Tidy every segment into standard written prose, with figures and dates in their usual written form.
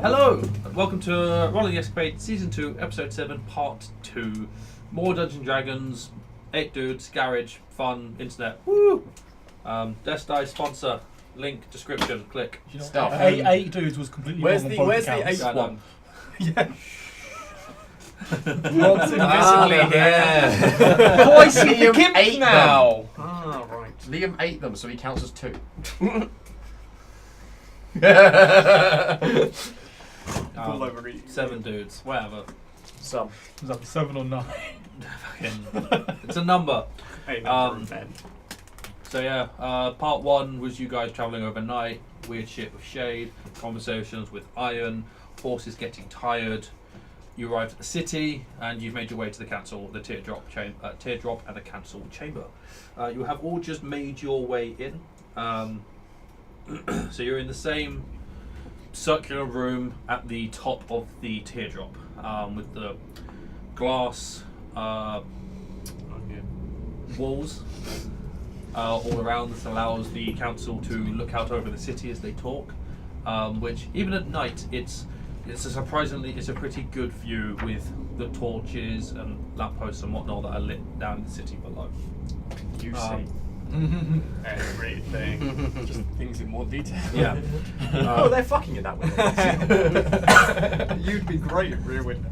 Hello, and welcome to Rolling Escapades Season 2, Episode 7, Part 2. More Dungeons & Dragons, 8 dudes, garage, fun, internet, woo! Death Die sponsor, link, description, click. Stuff. Eight dudes was completely Where's wrong the on both Where's the accounts. eighth one? Yeah. Rod's invisibly here. Voice of the Liam Kimp ate now. Ah, right. Liam ate them, so he counts as 2. All over eating. 7 dudes, whatever. Some. Was that 7 or 9? Fucking, it's a number. Men. So yeah, part 1 was you guys travelling overnight, weird shit with Shade, conversations with Ayen, horses getting tired. You arrived at the city and you've made your way to the council, the teardrop and the council chamber. You have all just made your way in. So you're in the same circular room at the top of the teardrop, with the glass walls all around. This allows the council to look out over the city as they talk, which even at night it's a pretty good view with the torches and lampposts and whatnot that are lit down in the city below. You see everything. just things in more detail. Yeah. Oh, they're fucking in that window. You'd be great at Rear Window.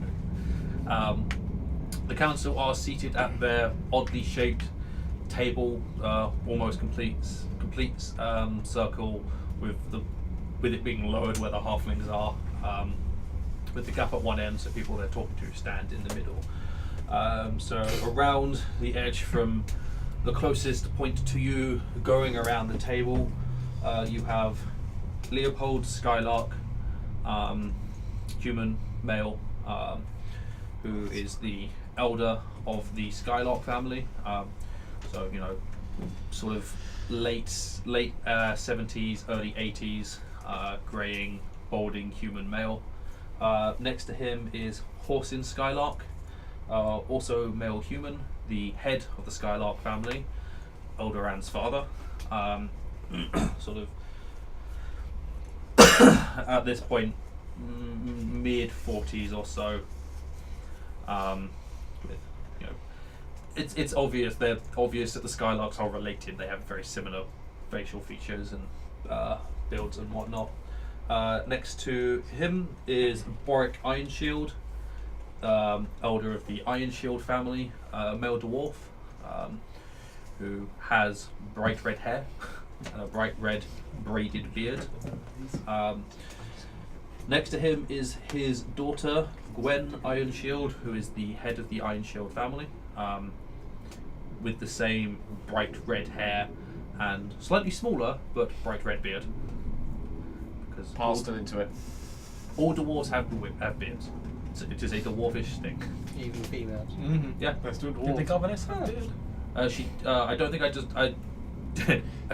The council are seated at their oddly shaped table, almost complete circle with it being lowered where the halflings are, with the gap at one end so people they're talking to stand in the middle. So around the edge from the closest point to you, going around the table, you have Leopold Skylark, human male, who is the elder of the Skylark family. So sort of late 70s, early 80s, greying, balding human male. Next to him is Horsin Skylark, also male human, the head of the Skylark family, Elderan's father. Sort of at this point, mid 40s or so. It's obvious. They're obvious that the Skylarks are related. They have very similar facial features and builds and whatnot. Next to him is Boric Ironshield, elder of the Ironshield family, male dwarf, who has bright red hair and a bright red braided beard. Next to him is his daughter, Gwen Ironshield, who is the head of the Ironshield family, with the same bright red hair and slightly smaller but bright red beard. Because Parr's still into it. all dwarves have beards. So it is a dwarfish thing. Even females. Mm-hmm. Yeah. Let's do it Did the governess have a beard? I don't think I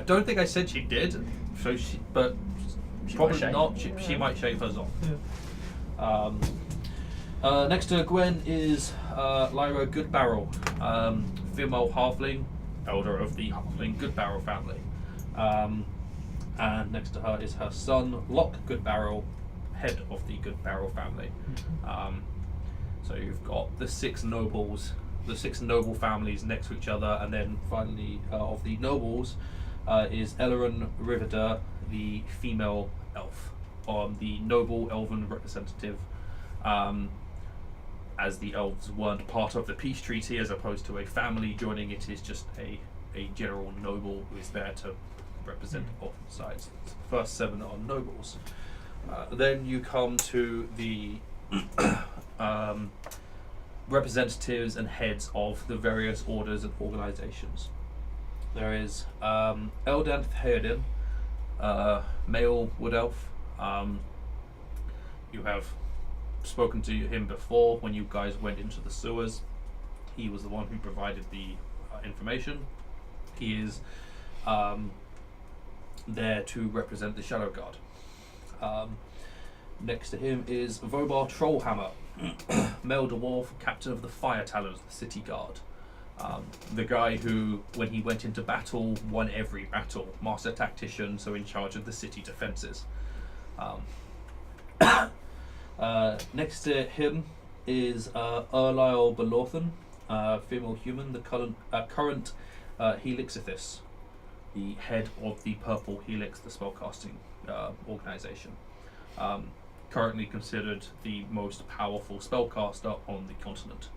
don't think I said she did. So but She probably might shave. not. She might shave hers off. Next to Gwen is Lyra Goodbarrel, female halfling, elder of the halfling Goodbarrel family. And next to her is her son, Locke Goodbarrel, head of the Goodbarrel family. So you've got the 6 nobles, the 6 noble families next to each other, and then finally of the nobles is Elderan Rivida, the female elf, the noble elven representative. As the elves weren't part of the peace treaty, as opposed to a family joining it, is just a general noble who is there to represent both sides. The first 7 are nobles. Then you come to the representatives and heads of the various orders and organizations. There is Eldan Theorising, male wood elf. You have spoken to him before when you guys went into the sewers. He was the one who provided the information. He is there to represent the Shadow Guard. Next to him is Vobar Trollhammer, male dwarf, captain of the Fire Talons, the city guard. The guy who, when he went into battle, won every battle. Master tactician, so in charge of the city defences. Next to him is Erlyle Belorthan, female human, the current Helixithis, the head of the Purple Helix, the spellcasting organisation. Currently considered the most powerful spellcaster on the continent,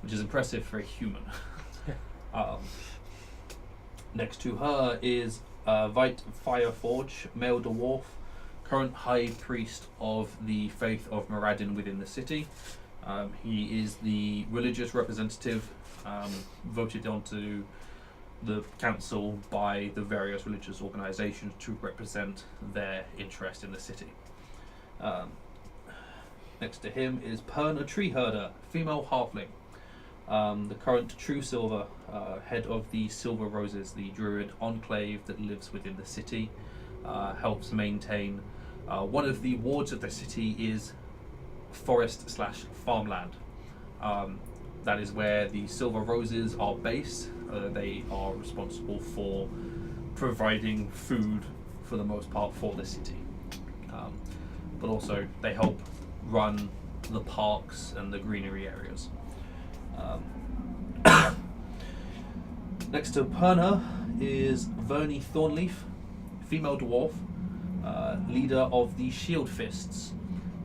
which is impressive for a human. Next to her is Veit Fireforge, male dwarf, current high priest of the faith of Moradin within the city. He is the religious representative voted onto the council by the various religious organisations to represent their interest in the city. Next to him is Parr, a tree herder, female halfling. The current True Silver, head of the Silver Roses, the druid enclave that lives within the city, helps maintain one of the wards of the city is forest/farmland. That is where the Silver Roses are based. They are responsible for providing food for the most part for the city, but also they help run the parks and the greenery areas. Next to Perna is Vernie Thornleaf, female dwarf, leader of the Shield Fists,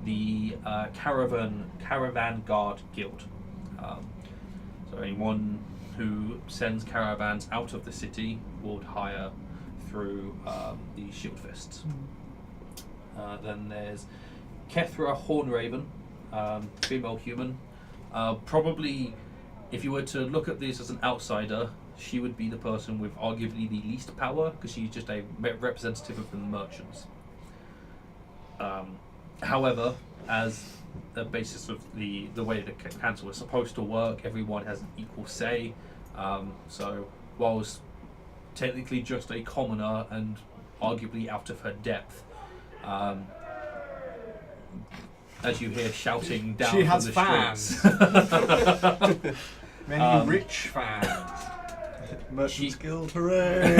the Caravan Guard Guild. So anyone who sends caravans out of the city would hire through the Shield Fists. Then there's Kethra Hornraven, female human. Probably, if you were to look at this as an outsider, she would be the person with arguably the least power, because she's just a representative of the merchants. However, as a basis of the way the council is supposed to work, everyone has an equal say. So whilst technically just a commoner and arguably out of her depth, as you hear shouting down She from has the fans. streets. Many rich fans. Merchants Guild, hooray!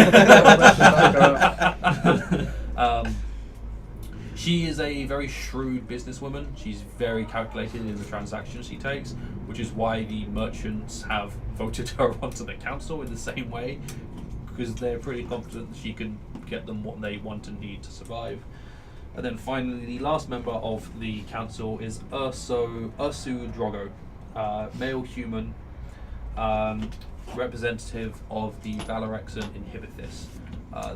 She is a very shrewd businesswoman. She's very calculated in the transactions she takes, which is why the merchants have voted her onto the council in the same way, because they're pretty confident that she can get them what they want and need to survive. And then finally, the last member of the council is Ursu Drogo, male human, representative of the Valorexan Inhibithis,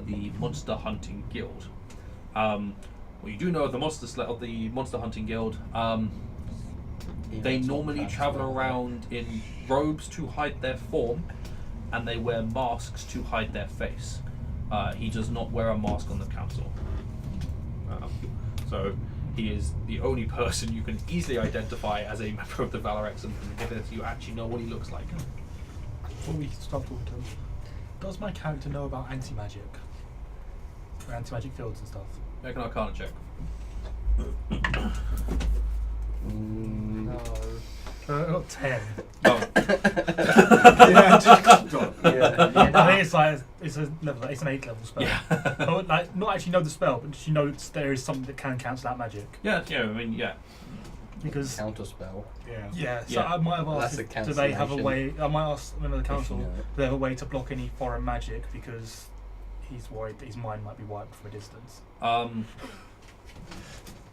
the monster hunting guild. Well, you do know of the monster hunting guild. They normally travel around in robes to hide their form, and they wear masks to hide their face. He does not wear a mask on the council. So he is the only person you can easily identify as a member of the Valorexan Inhibithis. You actually know what he looks like. Before we stop talking to him, does my character know about anti-magic? Or anti-magic fields and stuff? Make an Arcana check. No. I got 10. Oh. Yeah, just Yeah. I think it's like it's an 8 level spell. Yeah. I would like not actually know the spell, but she knows there is something that can cancel out magic. Yeah, I mean, yeah. Because Counter spell. yeah, so Yeah. I might have That's asked, a do they have a cancellation. way? I might ask a member of the council, If you know do it. they have a way to block any foreign magic because he's worried that his mind might be wiped from a distance.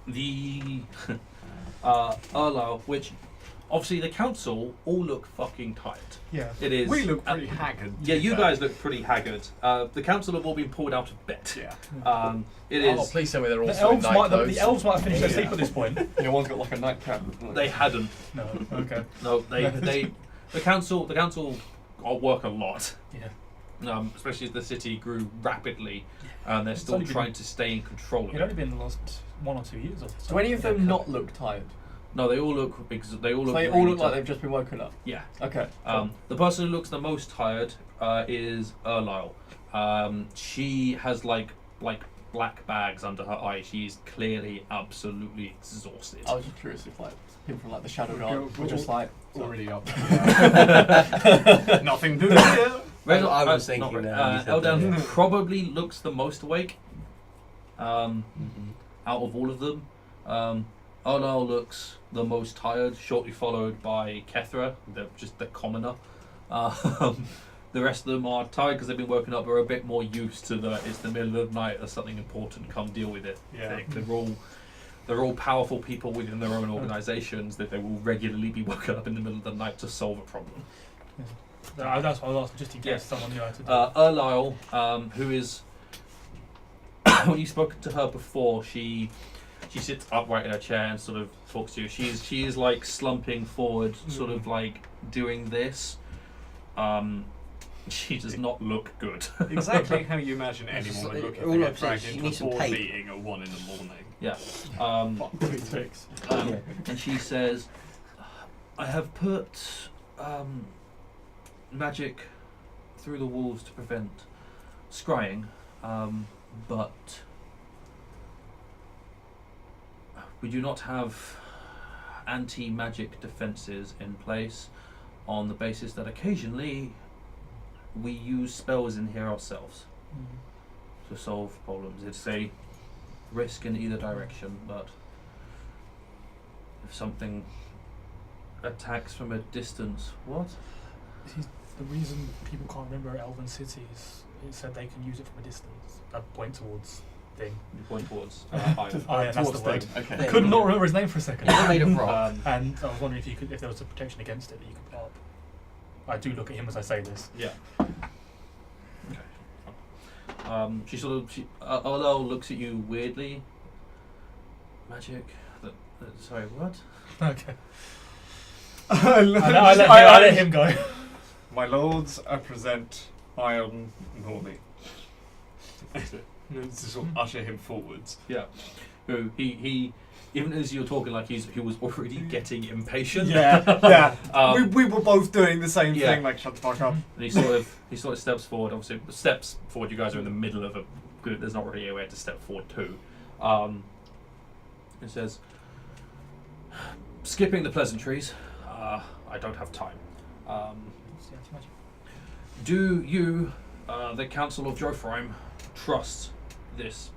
The Erlau, which obviously the council all look fucking tired. Yeah. It is. We look pretty haggard. Yeah, you guys look pretty haggard. The council have all been pulled out of bed. Yeah. It Oh, is. please tell me they're all The still in night clothes. the elves might have finished their Yeah. sleep at this point. You know, one's got like a nightcap. They hadn't. No. Okay. No, they. The council work a lot. Yeah. Especially as the city grew rapidly, and they're It's still only been- trying to stay in control of It's it. only been the last 1 or 2 years or so. Do any of them Yeah. not look tired? No, they all look. They all So look. they all really look like tired. they've just been woken up. Yeah. Okay. The person who looks the most tired is Erlyle. She has like black bags under her eyes. She's clearly absolutely exhausted. I was just curious if like people from like the Shadow We're Guard were just like already up. nothing to do here. That's what I was thinking not now, you said Elderan that. probably looks the most awake. Mhm. Out of all of them, Arnal looks the most tired, shortly followed by Kethra, just the commoner. The rest of them are tired because they've been woken up, but are a bit more used to it's the middle of the night, there's something important, come deal with it. Yeah. They're all powerful people within their own organisations that they will regularly be woken up in the middle of the night to solve a problem. That's what I was asking, just in case Yeah. someone knew how to do it. Erlisle, who is, when you spoke to her before, she sits upright in her chair and sort of talks to you. She is like slumping forward, sort of like doing this. She does not look good. Exactly how you imagine anyone would look if all they I'm get saying dragged is she into a needs some board tape. meeting at 1 in the morning. Yeah. Yeah. And she says, I have put magic through the walls to prevent scrying, but we do not have anti-magic defences in place, on the basis that occasionally we use spells in here ourselves to solve problems. It's a risk in either direction, but if something attacks from a distance, what? The reason people can't remember Elven cities is that they can use it from a distance. Point towards thing. You point towards Ayen, that's the Towards word. thing. Okay. There Could you not go. remember his name for a second. It's made of rock. And I was wondering if there was a protection against it that you could put up. I do look at him as I say this. Yeah. Okay. Arlo looks at you weirdly. Magic. Sorry, what? Okay. I I let him go. My lords, I present Ayen Norley. To sort of usher him forwards. Yeah. Who he even as you're talking, like he was already getting impatient. Yeah. Um, we were both doing the same yeah. thing, like shut the fuck up. And he sort of steps forward. Obviously, steps forward. You guys are in the middle of a good. There's not really anywhere to step forward to. It says, skipping the pleasantries. I don't have time. Do you, the Council of Jofriem, trust this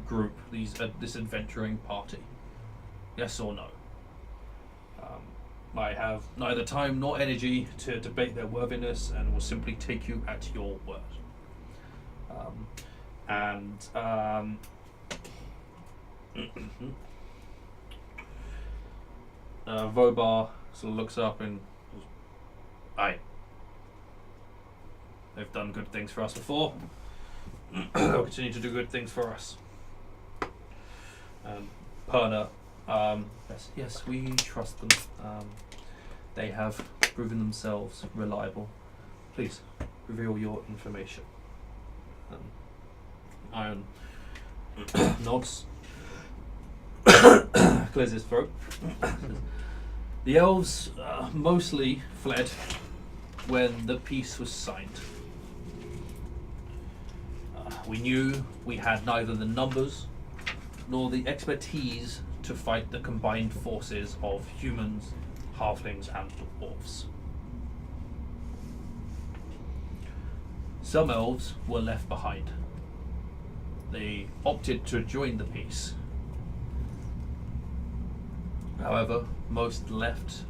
group, this adventuring party? Yes or no? I have neither time nor energy to debate their worthiness, and will simply take you at your word. Vobar sort of looks up and goes, aye. They've done good things for us before. They'll continue to do good things for us. Perna, yes, we trust them. They have proven themselves reliable. Please, reveal your information. Ayen nods, clears his throat. The elves mostly fled when the peace was signed. We knew we had neither the numbers nor the expertise to fight the combined forces of humans, halflings, and dwarves. Some elves were left behind. They opted to join the peace. However, most left,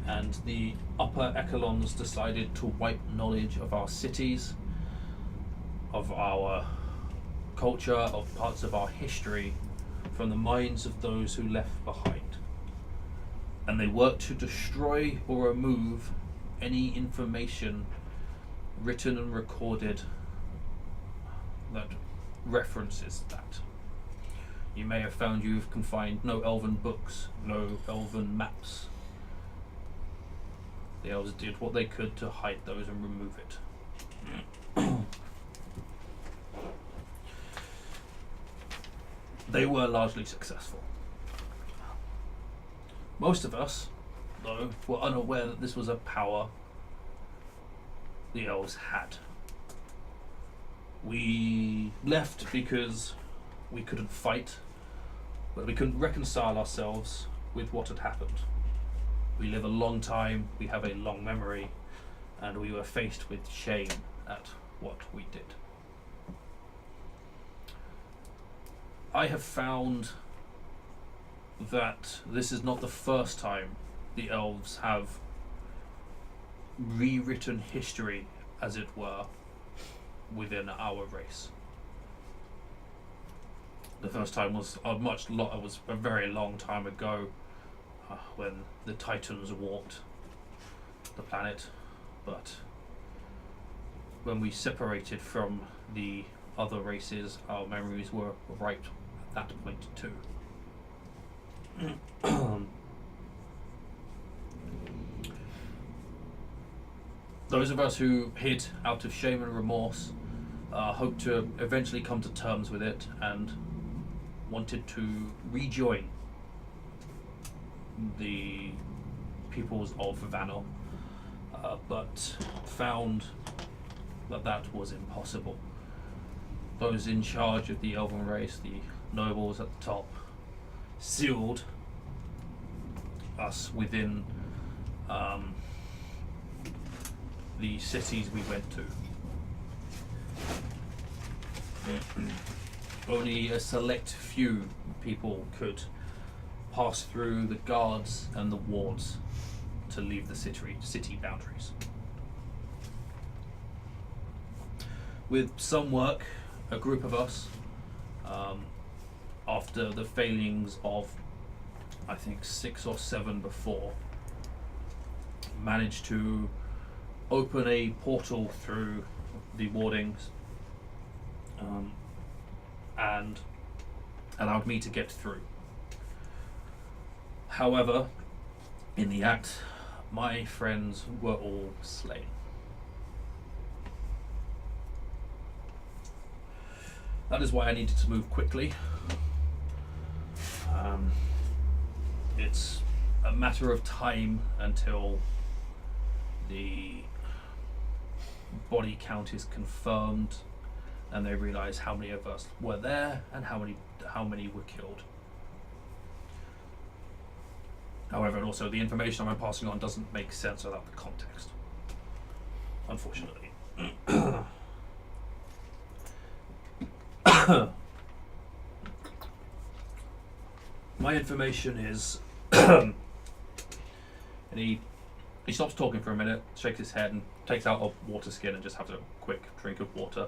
and the upper echelons decided to wipe knowledge of our cities, of our culture, of parts of our history from the minds of those who left behind. And they worked to destroy or remove any information written and recorded that references that. You may have found you can find no elven books, no elven maps. The elves did what they could to hide those and remove it. They were largely successful. Most of us, though, were unaware that this was a power the elves had. We left because we couldn't fight, but we couldn't reconcile ourselves with what had happened. We live a long time, we have a long memory, and we were faced with shame at what we did. I have found that this is not the first time the elves have rewritten history, as it were, within our race. The first time was a very long time ago, when the Titans walked the planet, but when we separated from the other races, our memories were wiped at that point too. Those of us who hid out of shame and remorse hoped to eventually come to terms with it and wanted to rejoin the peoples of Vanor, but found that was impossible. Those in charge of the elven race, the nobles at the top, sealed us within the cities we went to. Only a select few people could pass through the guards and the wards to leave the city boundaries. With some work, a group of us, after the failings of I think 6 or 7 before, managed to open a portal through the wardings and allowed me to get through. However, in the act, my friends were all slain. That is why I needed to move quickly. It's a matter of time until the body count is confirmed and they realise how many of us were there and how many were killed. However, and also the information I'm passing on doesn't make sense without the context, unfortunately. My information is and he stops talking for a minute, shakes his head and takes out a water skin and just has a quick drink of water.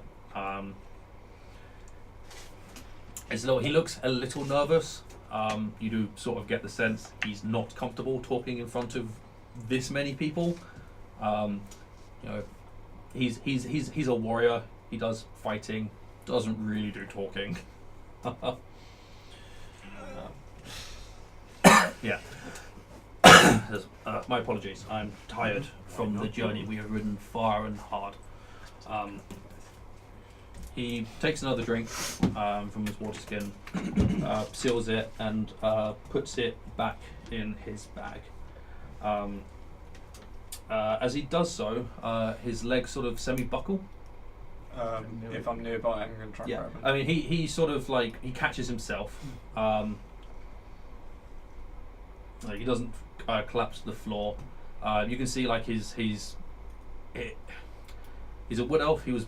He looks a little nervous. You do sort of get the sense he's not comfortable talking in front of this many people. He's a warrior. He does fighting. Doesn't really do talking. Yeah. My apologies. I'm tired from the journey. We have ridden far and hard. He takes another drink from his water skin, seals it, and puts it back in his bag. As he does so, his legs sort of semi-buckle. If I'm nearby, I'm going to try and grab him. I mean, he sort of like, he catches himself. He doesn't collapse to the floor. You can see like he's a wood elf. He was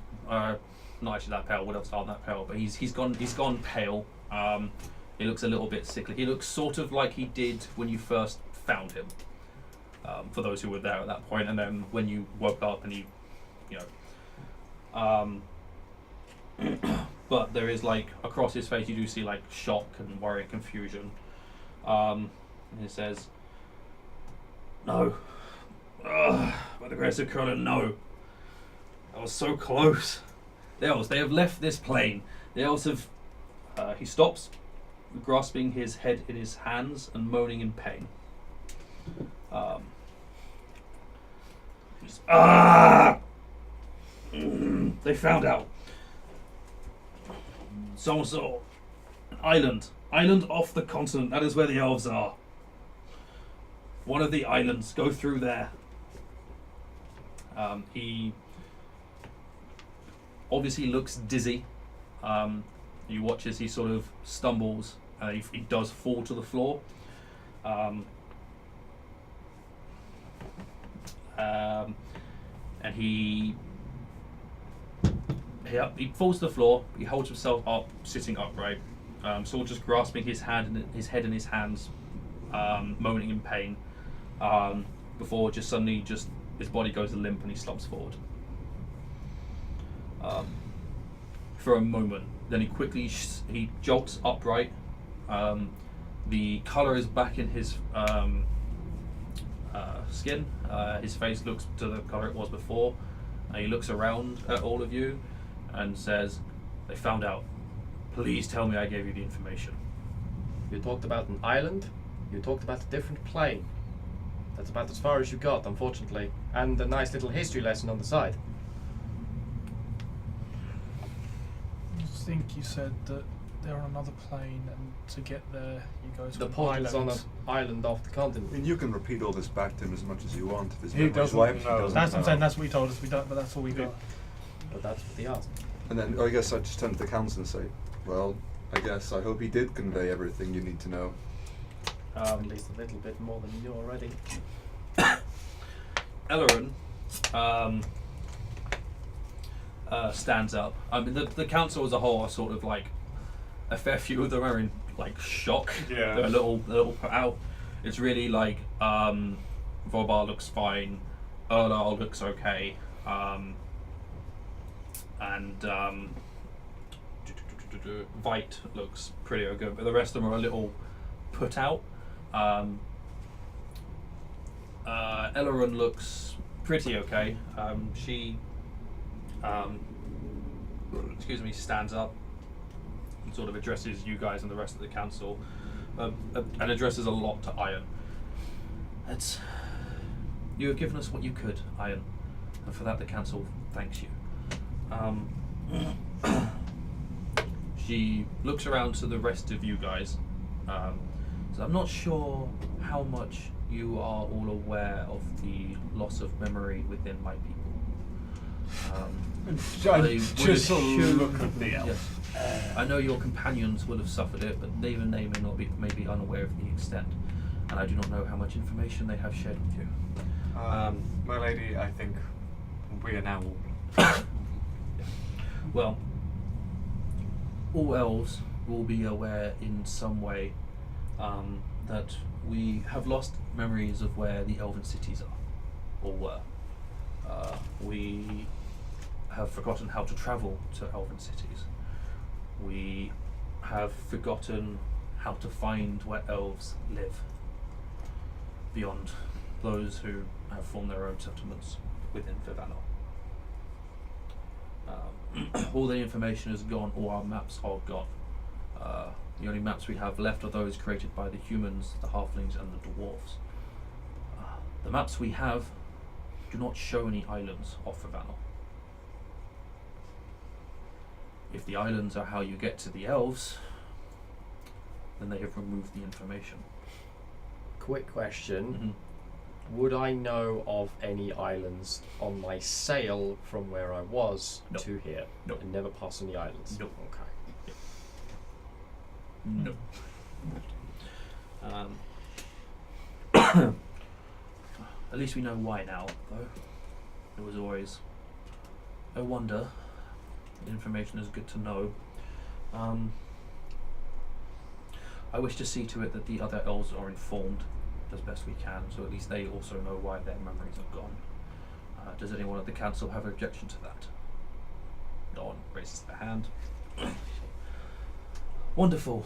not actually that pale. Wood elves aren't that pale, but he's gone pale. He looks a little bit sickly. He looks sort of like he did when you first found him. For those who were there at that point, and then when you woke up and but there is like across his face you do see like shock and worry and confusion. And he says, "No, by the grace of Curlin, no. I was so close. The elves, they have left this plane. The elves have." He stops, grasping his head in his hands and moaning in pain. They found out. Someone saw an island off the continent. That is where the elves are. One of the islands. Go through there. He obviously looks dizzy. You watch as he sort of stumbles. He does fall to the floor. And he falls to the floor. He holds himself up, sitting upright, sort of just grasping his head in his hands, moaning in pain, before just suddenly his body goes limp and he slumps forward. For a moment, then he quickly he jolts upright. The colour is back in his skin. His face looks to the colour it was before. He looks around at all of you and says, "They found out. Please tell me I gave you the information." You talked about an island. You talked about a different plane. That's about as far as you got, unfortunately. And a nice little history lesson on the side. I think you said that they're on another plane, and to get there, you go to The an portal's on island. an island off the I continent. mean, you can repeat all this back to him as much as you want. If his He memory's doesn't wiped, know. he doesn't That's what I'm saying. know. That's what he told us. We don't, but that's all we got. But that's what he asked. And then I guess I just turn to the council and say, well, I guess I hope he did convey everything you need to know. At least a little bit more than you already. Elderan stands up. I mean, the council as a whole are sort of like, a fair few of them are in like shock. Yeah. They're a little put out. It's really like Vobar looks fine, Erlar looks okay, and Vite looks pretty good, but the rest of them are a little put out. Elderan looks pretty okay. She stands up and sort of addresses you guys and the rest of the council, and addresses a lot to Ayen. You have given us what you could, Ayen, and for that the council thanks you. She looks around to the rest of you guys. So I'm not sure how much you are all aware of the loss of memory within my people. I would just sort of assume- look at the elf. Yes. I know your companions would have suffered it, but even they may not be maybe unaware of the extent, and I do not know how much information they have shared with you. My lady, I think we are now. Well, all elves will be aware in some way that we have lost memories of where the elven cities are, or were. We have forgotten how to travel to elven cities. We have forgotten how to find where elves live, beyond those who have formed their own settlements within Feywild. All the information is gone, all our maps are gone. The only maps we have left are those created by the humans, the halflings and the dwarves. The maps we have do not show any islands off Feywild. If the islands are how you get to the elves, then they have removed the information. Quick question. Mhm. Would I know of any islands on my sail from where I was No. to here? No. And never pass any islands? No. Okay. No. At least we know why now, though. It was always a wonder. Information is good to know. I wish to see to it that the other elves are informed as best we can, so at least they also know why their memories are gone. Does anyone at the council have an objection to that? No one raises their hand. Wonderful.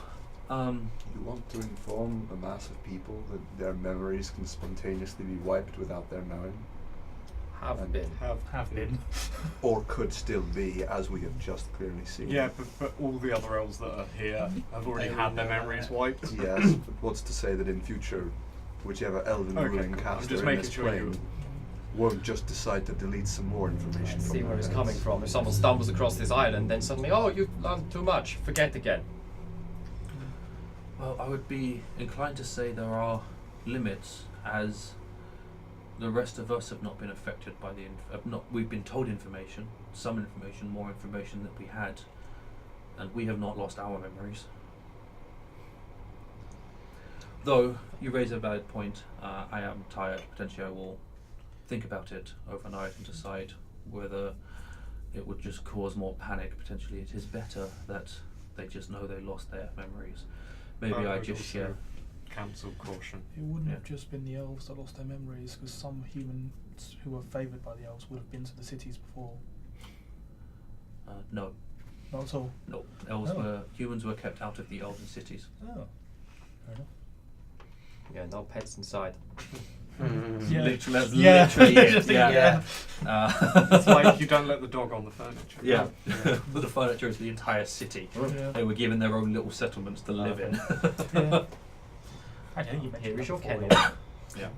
You want to inform a mass of people that their memories can spontaneously be wiped without their knowing? Have been. Have been. Or could still be, as we have just clearly seen. Yeah, but all the other elves that are here have already They had their will know memories that. wiped. Yes, but what's to say that in future, whichever elven Okay, ruling cool. I'm caster just in making this sure plane won't just decide to delete some more information Let's from see their where it's heads. coming from. If someone stumbles across this island, then suddenly, oh, you've learned too much. Forget again. Well, I would be inclined to say there are limits, as the rest of us have not been affected by we've been told information, some information, more information that we had, and we have not lost our memories. Though you raise a valid point, I am tired. Potentially, I will think about it overnight and decide whether it would just cause more panic. Potentially, it is better that they just know they lost their memories. Maybe I would just also share. council caution. It wouldn't Yeah. have just been the elves that lost their memories, because some humans who were favoured by the elves would have been to the cities before. No, Not at all. no. Elves Oh. humans were kept out of the elven cities. Oh. Fair enough. Yeah, no pets inside. Yeah. Literally, that's Yeah. literally it. Yeah. Yeah. It's like you don't let the dog on the furniture. Yeah. The furniture is the entire city. Yeah. They were given their own little settlements to live in. Yeah. I know you mentioned Here is that your before, kennel. Yeah.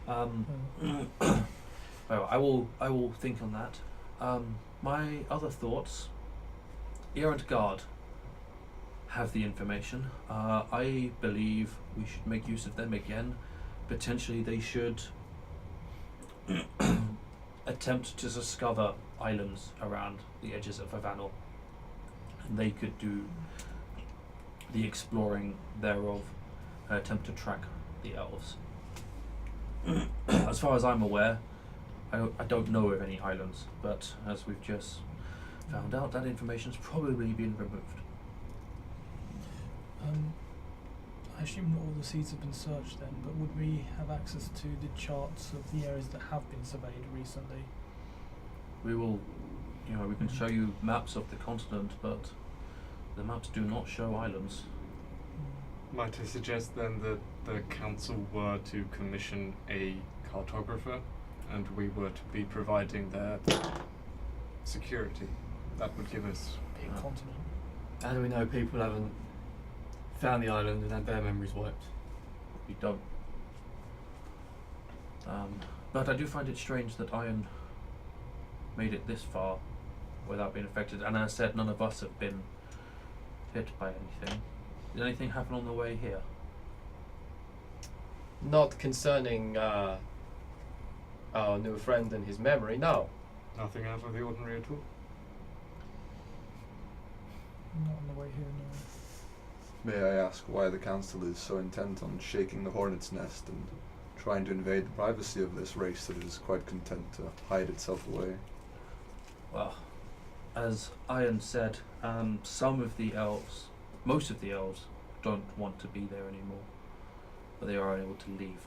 yeah. Well, I will think on that. My other thoughts. Errant Guard have the information. I believe we should make use of them again. Potentially they should attempt to discover islands around the edges of Havanel. And they could do the exploring thereof and attempt to track the elves. As far as I'm aware, I don't know of any islands, but as we've just found out, that information's probably been removed. I assume not all the seeds have been searched then, but would we have access to the charts of the areas that have been surveyed recently? We will, we can show you maps of the continent, but the maps do not show islands. Might I suggest then that the council were to commission a cartographer and we were to be providing their security? That would give us... Big Oh. continent. How do we know people haven't found the island and had their memories wiped? We don't. But I do find it strange that Ayen made it this far without being affected. And as I said, none of us have been hit by anything. Did anything happen on the way here? Not concerning our new friend and his memory, no. Nothing out of the ordinary at all? Not on the way here, no. May I ask why the council is so intent on shaking the hornet's nest and trying to invade the privacy of this race that is quite content to hide itself away? Well, as Ayen said, some of the elves, most of the elves, don't want to be there anymore, but they are unable to leave.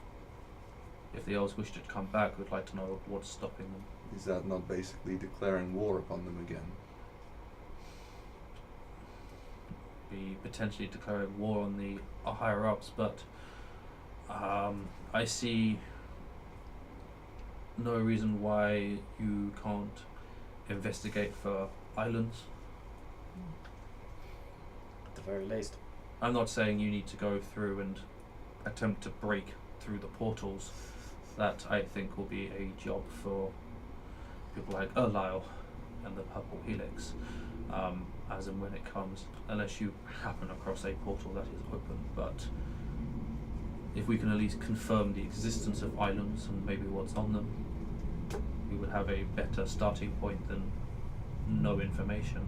If the elves wish to come back, we'd like to know what's stopping them. Is that not basically declaring war upon them again? Be potentially declaring war on the higher ups, but I see no reason why you can't investigate for islands. At the very least. I'm not saying you need to go through and attempt to break through the portals. That I think will be a job for people like Erlisle and the Purple Helix, as and when it comes, unless you happen across a portal that is open. But if we can at least confirm the existence of islands and maybe what's on them, we would have a better starting point than no information.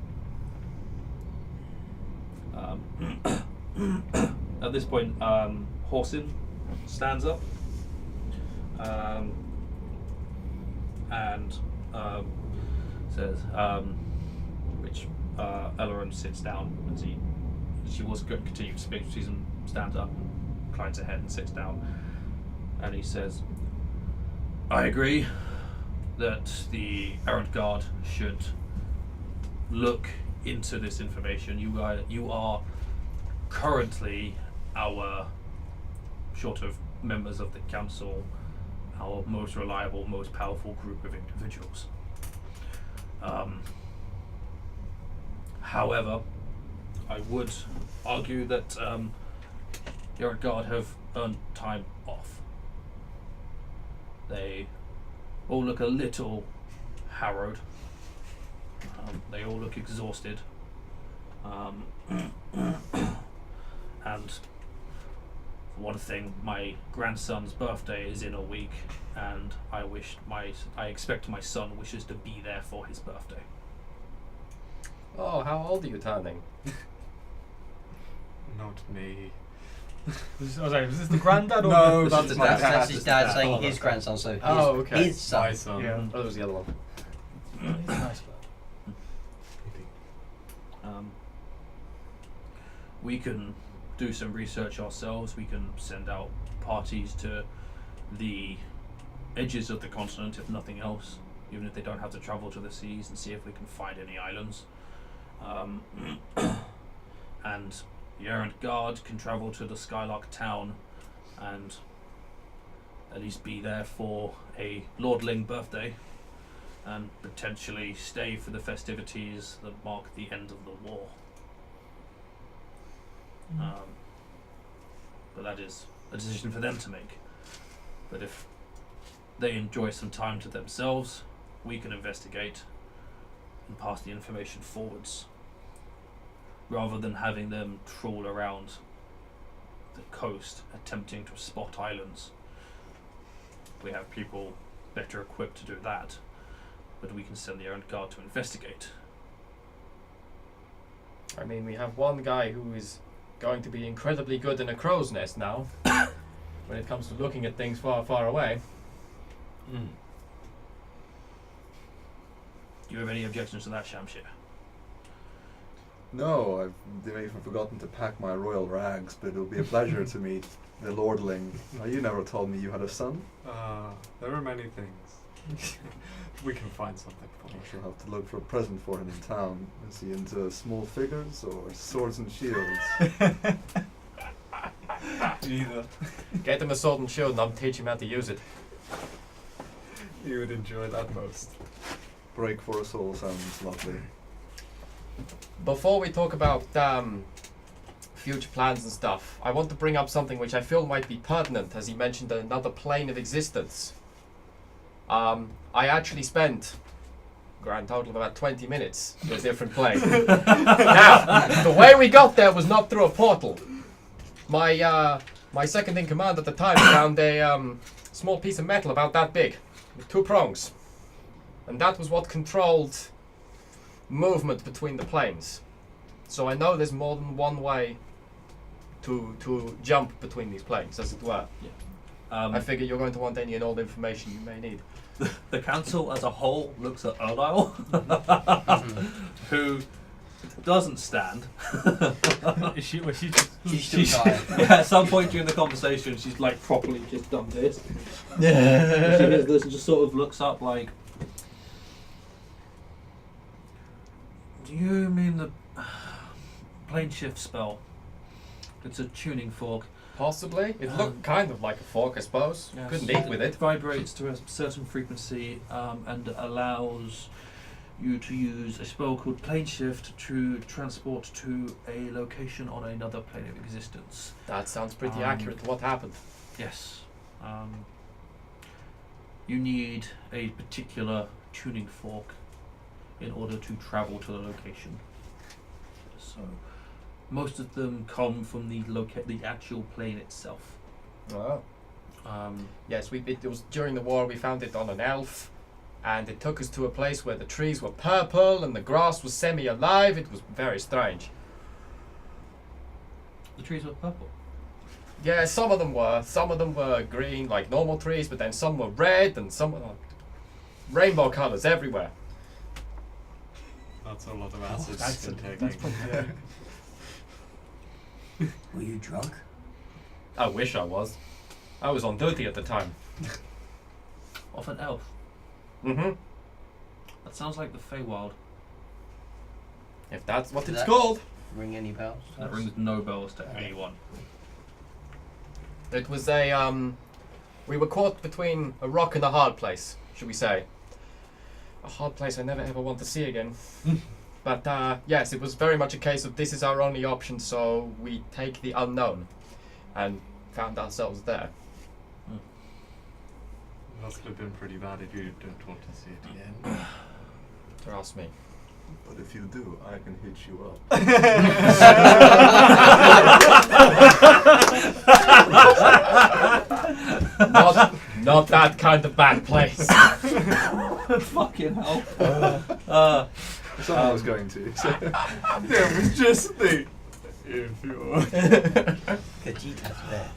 At this point, Horsin stands up and says, which Elderan sits down as she was going to continue to speak. She stands up and inclines her head and sits down, and he says, I agree that the Errant Guard should look into this information. You are currently our, short of members of the council, our most reliable, most powerful group of individuals. However, I would argue that the Errant Guard have earned time off. They all look a little harrowed. They all look exhausted. And for one thing, my grandson's birthday is in a week, and I expect my son wishes to be there for his birthday. Oh, how old are you turning? Not me. Was this the granddad or No, the... that's my dad. That's his dad That's saying my his dad. grandson, so his, Oh, okay. his son. My son. Yeah. Oh, that was the other one. He's a nice lad. We can do some research ourselves. We can send out parties to the edges of the continent, if nothing else, even if they don't have to travel to the seas, and see if we can find any islands. And the errant guard can travel to the Skylark town and at least be there for a lordling birthday and potentially stay for the festivities that mark the end of the war. But that is a decision for them to make. But if they enjoy some time to themselves, we can investigate and pass the information forwards, rather than having them trawl around the coast attempting to spot islands. We have people better equipped to do that, but we can send the errant guard to investigate. I mean, we have one guy who is going to be incredibly good in a crow's nest now, when it comes to looking at things far, far away. Do you have any objections to that, Shamshir? No, I've even forgotten to pack my royal rags, but it'll be a pleasure to meet the lordling. You never told me you had a son. There are many things. We can find something for I you. shall have to look for a present for him in town. Is he into small figures or swords and shields? Either. Get him a sword and shield and I'll teach him how to use it. You would enjoy that most. Break for us all sounds lovely. Before we talk about future plans and stuff, I want to bring up something which I feel might be pertinent, as he mentioned another plane of existence. I actually spent a grand total of about 20 minutes in a different plane. Now, the way we got there was not through a portal. My second in command at the time found a small piece of metal about that big, with 2 prongs. And that was what controlled movement between the planes. So I know there's more than one way to jump between these planes, as it were. I figure you're going to want any and all the information you may need. The council as a whole looks at Erlyle, who doesn't stand. Is she She's at some point during the conversation, she's like properly just done this. Yeah. She does this and just sort of looks up like, do you mean the plane shift spell? It's a tuning fork. Possibly. It looked kind of like a fork, I suppose. Yes. Couldn't eat with It it. vibrates to a certain frequency and allows you to use a spell called plane shift to transport to a location on another plane of existence. That sounds pretty accurate to what happened. Yes. You need a particular tuning fork in order to travel to the location. So most of them come from the actual plane itself. Oh. Yes, it was during the war. We found it on an elf, and it took us to a place where the trees were purple and the grass was semi-alive. It was very strange. The trees were purple. Yeah, some of them were. Some of them were green, like normal trees, but then some were red, and some were rainbow colours everywhere. That's a lot of acid That's you've been that's taking. probably Were you drunk? I wish I was. I was on duty at the time. Of an elf. Mm-hmm. That sounds like the Feywild. If that's what Does it's that called. ring any bells? That rings no bells to anyone. It was a, we were caught between a rock and a hard place, should we say. A hard place I never ever want to see again. But, yes, it was very much a case of this is our only option, so we take the unknown. And found ourselves there. It must have been pretty bad if you don't want to see it again. Trust me. But if you do, I can hitch you up. Not that kind of bad place. Fucking hell. Someone was going to. So. It was just the... If you're... Kajita's there.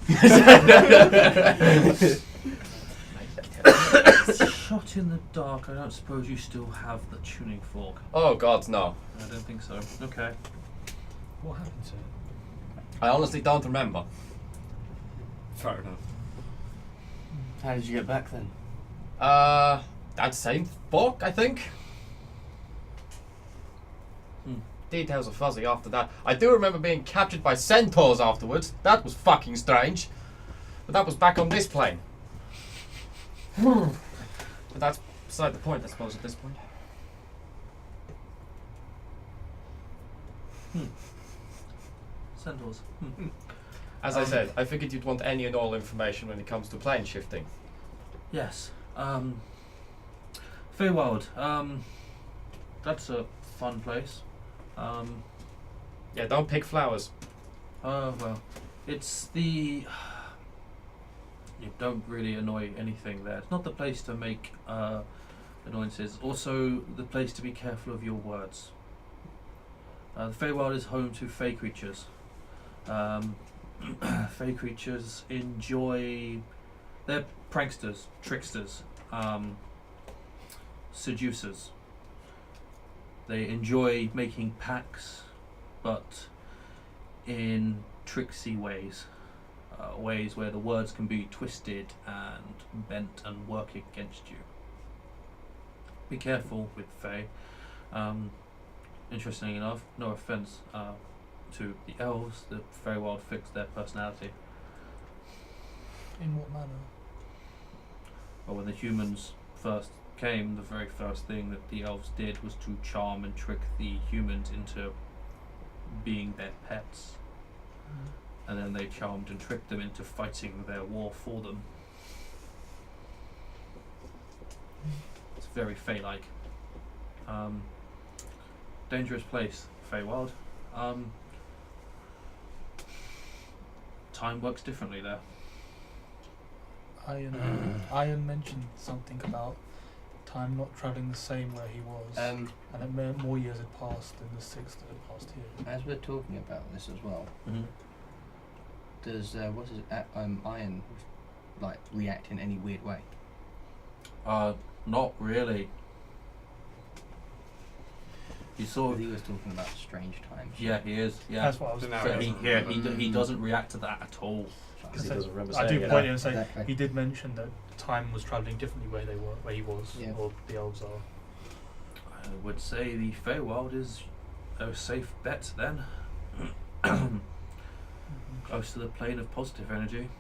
Shot in the dark. I don't suppose you still have the tuning fork. Oh, God, no. I don't think so. Okay. what happened to it? I honestly don't remember. Fair enough. How did you get back then? That same fork, I think. Hmm. Details are fuzzy after that. I do remember being captured by centaurs afterwards. That was fucking strange. But that was back on this plane. But that's beside the point, I suppose, at this point. Centaurs. As I said, I figured you'd want any and all information when it comes to plane shifting. Yes. Feywild. That's a fun place. Yeah, don't pick flowers. Well, it's the. You don't really annoy anything there. It's not the place to make annoyances. Also, the place to be careful of your words. The Feywild is home to fey creatures. Fey creatures enjoy. They're pranksters, tricksters, seducers. They enjoy making pacts, but in tricksy ways. Ways where the words can be twisted and bent and work against you. Be careful with Fey. Interestingly enough, no offense to the elves, the Feywild fixed their personality. In what manner? But when the humans first came, the very first thing that the elves did was to charm and trick the humans into being their pets. And then they charmed and tricked them into fighting their war for them. It's very Fey-like. Dangerous place, Feywild. Time works differently there. Ayen mentioned something about time not travelling the same where he was, and it meant more years had passed than the 6 that had passed here. As we're talking about this as well, does Ayen like react in any weird way? Not really. He sort of. He was talking about strange times. Yeah, he is. Yeah. That's what I was No, saying. He doesn't react to that at all. Because he doesn't remember I saying do it. point in and say Exactly. he did mention that time was travelling differently where they were, where he was, Yeah. or the elves are. I would say the Feywild is a safe bet then. Close to the plane of positive energy.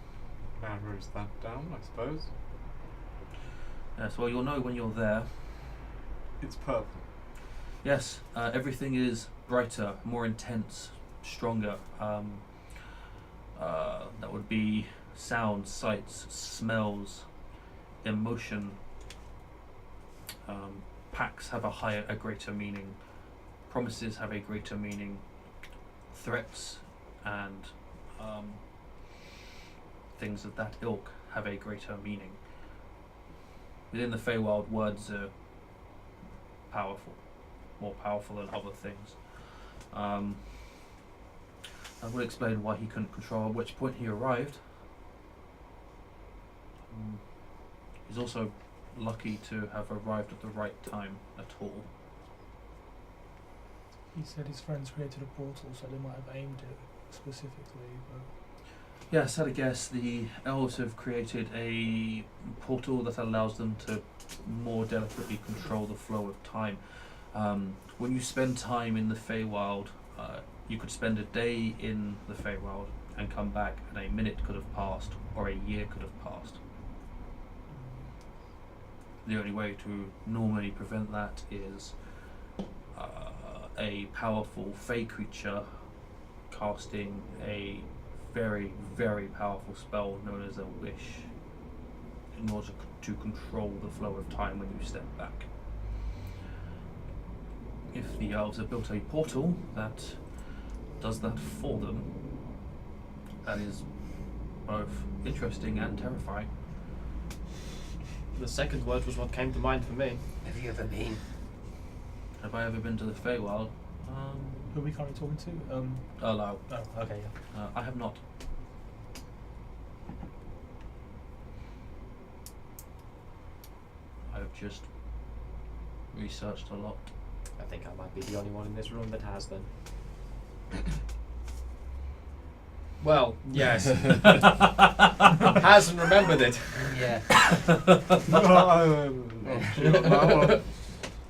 Narrows that down, I suppose. Yes, well, you'll know when you're there. It's purple. Yes, everything is brighter, more intense, stronger. That would be sounds, sights, smells, emotion. Pacts have a greater meaning. Promises have a greater meaning. Threats and things of that ilk have a greater meaning. Within the Feywild, words are powerful, more powerful than other things. I will explain why he couldn't control at which point he arrived. He's also lucky to have arrived at the right time at all. He said his friends created a portal, so they might have aimed it specifically. But Yes, at a guess, the elves have created a portal that allows them to more delicately control the flow of time. When you spend time in the Feywild, you could spend a day in the Feywild and come back, and a minute could have passed, or a year could have passed. The only way to normally prevent that is a powerful Fey creature casting a very, very powerful spell known as a wish in order to control the flow of time when you step back. If the elves have built a portal that does that for them, that is both interesting and terrifying. The second word was what came to mind for me. Have you ever been? Have I ever been to the Feywild? who are we currently talking to? Allow. Oh, okay, yeah. I have not. I've just researched a lot. I think I might be the only one in this room that has them. Well, yes. Hasn't remembered it. Yeah. No.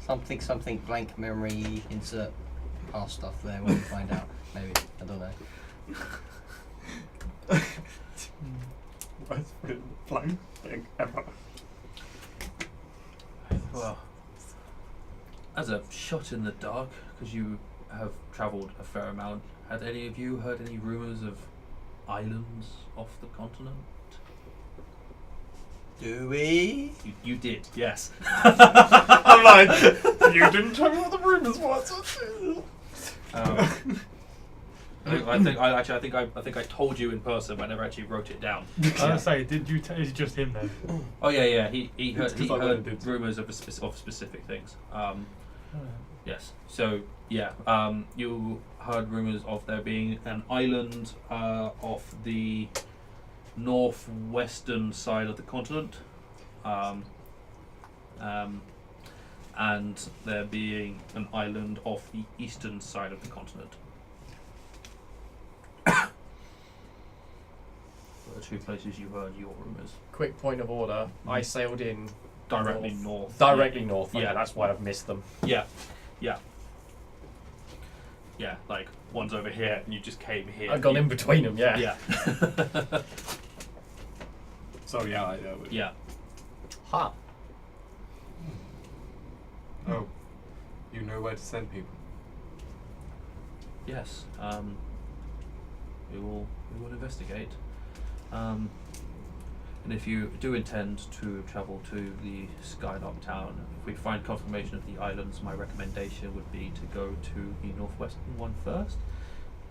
Something blank memory, insert past stuff there when we find out. Maybe. I don't know. Worst blank thing ever. Well, as a shot in the dark, because you have travelled a fair amount, had any of you heard any rumours of islands off the continent? Do we? You did, yes. I'm like, you didn't tell me what the rumours was. I think I told you in person, but I never actually wrote it down. I was gonna say, did you? Is it just him then? Oh yeah. He It's heard 'cause I went and did. rumours of specific things. Yes. So yeah, you heard rumours of there being an island off the northwestern side of the continent, and there being an island off the eastern side of the continent. The two places you heard your rumours. Quick point of order. I sailed in Directly north. Directly north. Okay, Yeah. that's why I've missed them. Yeah. Like one's over here, and you just came here. I've gone in between them. Yeah. Yeah. So yeah, I know. Yeah. Ha. Oh, you know where to send people. Yes. We will investigate. And if you do intend to travel to the Skylark town, if we find confirmation of the islands, my recommendation would be to go to the northwestern one first,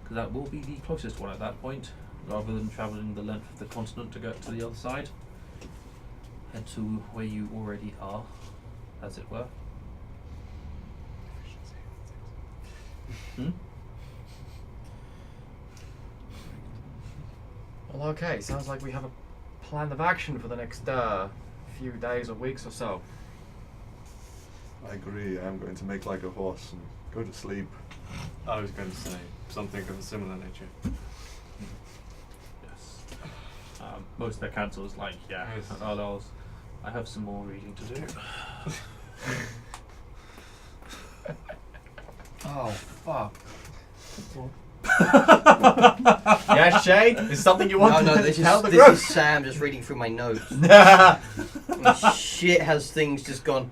because that will be the closest one at that point, rather than travelling the length of the continent to get to the other side. Head to where you already are, as it were. Well, okay. Sounds like we have a plan of action for the next few days or weeks or so. I agree. I'm going to make like a horse and go to sleep. I was going to say something of a similar nature. Yes. Most of their councils like, yeah, Yes. I have some more reading to do. Oh fuck. Yeah, Shade. Is something you want No, to this tell the is group? Sam just reading through my notes. And shit, has things just gone?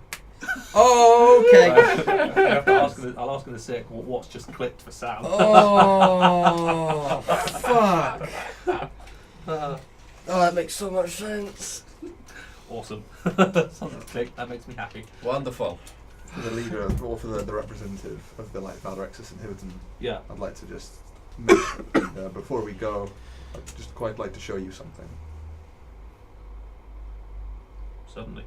Oh, okay. I'll ask in a sec what's just clicked for Sam. Oh, fuck. Oh, that makes so much sense. Awesome. Something's clicked. That makes me happy. Wonderful. For the leader, or for the representative of the Light Valor Exis in Hiverton, Yeah. I'd like to just mention, before we go, I'd just quite like to show you something. Certainly.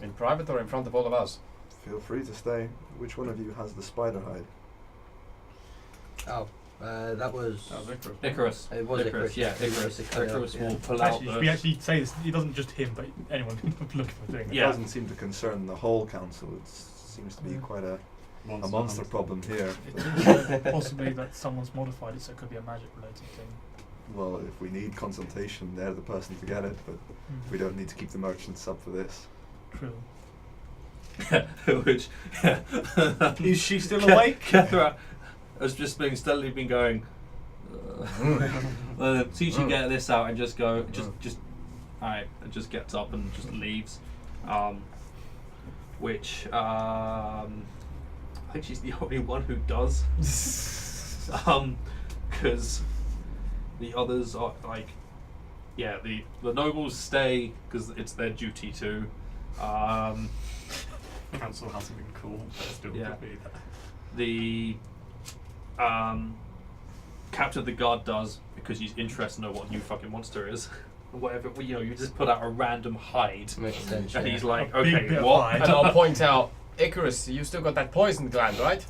In private or in front of all of us? Feel free to stay. Which one of you has the spider hide? Oh, that was. That was Icarus. Icarus. It was Icarus. Yeah, Icarus. Icarus will pull out Actually, we actually say this. It doesn't just him, but anyone looking for things. It Yeah. doesn't seem to concern the whole council. It seems to be quite a monster hunt. problem here. It's possibly that someone's modified it, so it could be a magic-related thing. Well, if we need consultation, they're the person to get it, but we don't need to keep the merchants up for this. True. Which, Is she still awake? Kethra has just been steadily been going. See, you get this out and just go, just, alright, and just gets up and just leaves. Which I think she's the only one who does. Because the others are like, yeah, the nobles stay because it's their duty to. Council hasn't been cool, but still Yeah. could be there. The captain of the guard does because he's interested to know what new fucking monster is. Whatever, you just put out a random hide, Makes sense. and Yeah. he's like, A big okay, bit of what? hide. And I'll point out, Icarus, you still got that poison gland, right?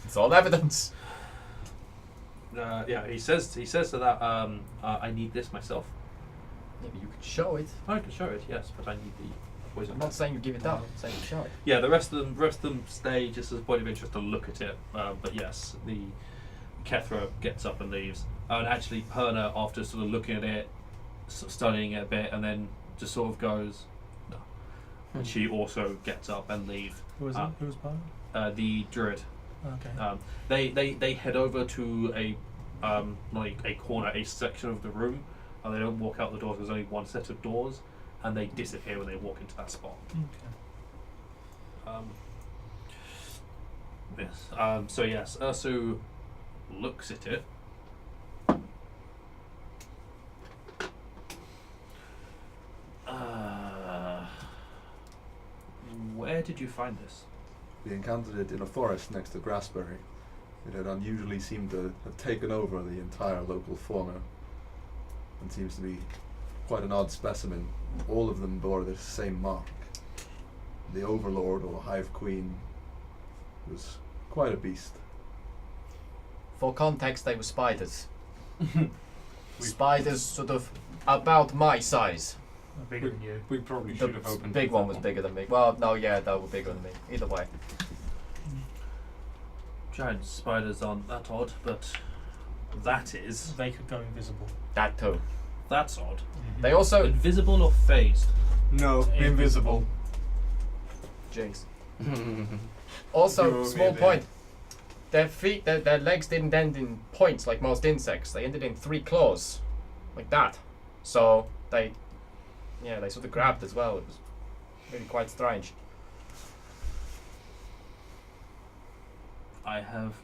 It's all evidence. Yeah, he says to that, I need this myself. Maybe you could show it. I can show it, yes, but I need the poison. I'm not saying you give it up. I'm saying you show it. Yeah, the rest of them stay just as a point of interest to look at it. But yes, Kethra gets up and leaves. And actually, Perna, after sort of looking at it, studying it a bit, and then just sort of goes, no. And she also gets up and leaves. Who was it? Who was part? The druid. Okay. They head over to a like a corner, a section of the room, and they don't walk out the doors. There's only one set of doors, and they disappear when they walk into that spot. Okay. Yes. So yes, Ursu looks at it. Where did you find this? We encountered it in a forest next to Grassberry. It had unusually seemed to have taken over the entire local fauna, and seems to be quite an odd specimen. All of them bore the same mark. The Overlord, or Hive Queen, was quite a beast. For context, they were spiders. Spiders sort of about my size. Bigger than you. We probably The should have opened. big with one that was bigger than me. Well, no, yeah, they were bigger than me. Either way. Giant spiders aren't that odd, but that is. They could go invisible. That too. That's odd. They also... Invisible or phased? No, invisible. Jinx. Also, You're small really- point. Their feet, their legs didn't end in points like most insects. They ended in 3 claws, like that. So they sort of grabbed as well. It was really quite strange. I have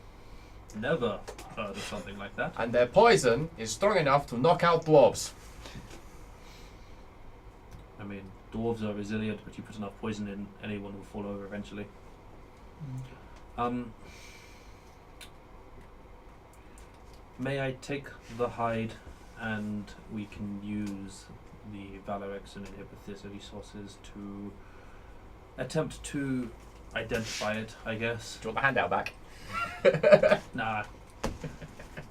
never heard of something like that. And their poison is strong enough to knock out dwarves. I mean, dwarves are resilient, but you put enough poison in, anyone will fall over eventually. May I take the hide, and we can use the Valorex and Inhibitis resources to attempt to identify it, I guess. Do you want the handout back? Nah. We're